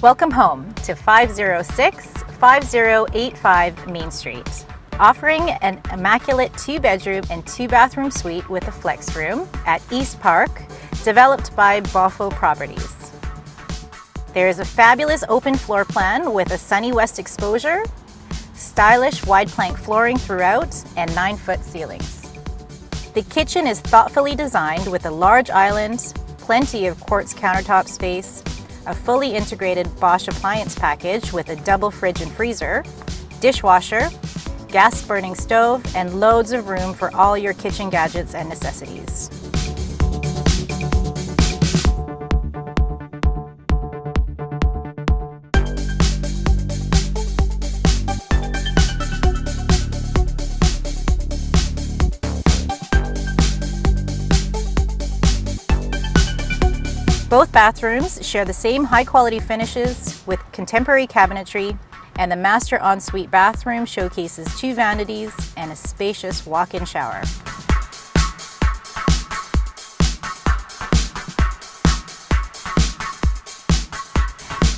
Welcome home to 506-5085 Main Street. Offering an immaculate 2-bedroom and 2-bathroom suite with a flex room at Eastpark, developed by Boffo Properties. There is a fabulous open floor plan with a sunny west exposure, stylish wide plank flooring throughout, and 9-foot ceilings. The kitchen is thoughtfully designed with a large island, plenty of quartz countertop space, a fully integrated Bosch appliance package with a double fridge and freezer, dishwasher, gas burning stove, and loads of room for all your kitchen gadgets and necessities. Both bathrooms share the same high-quality finishes with contemporary cabinetry, and the master ensuite bathroom showcases 2 vanities and a spacious walk-in shower.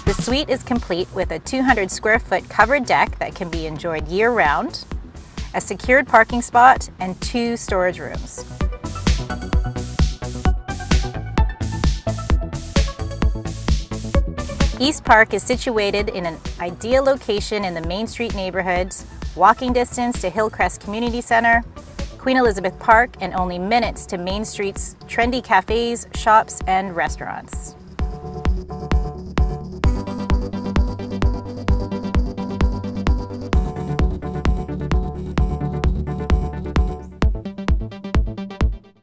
The suite is complete with a 200 square foot covered deck that can be enjoyed year-round, a secured parking spot, and 2 storage rooms. Eastpark is situated in an ideal location in the Main Street neighbourhood, walking distance to Hillcrest Community Centre, Queen Elizabeth Park, and only minutes to Main Street's trendy cafes, shops, and restaurants.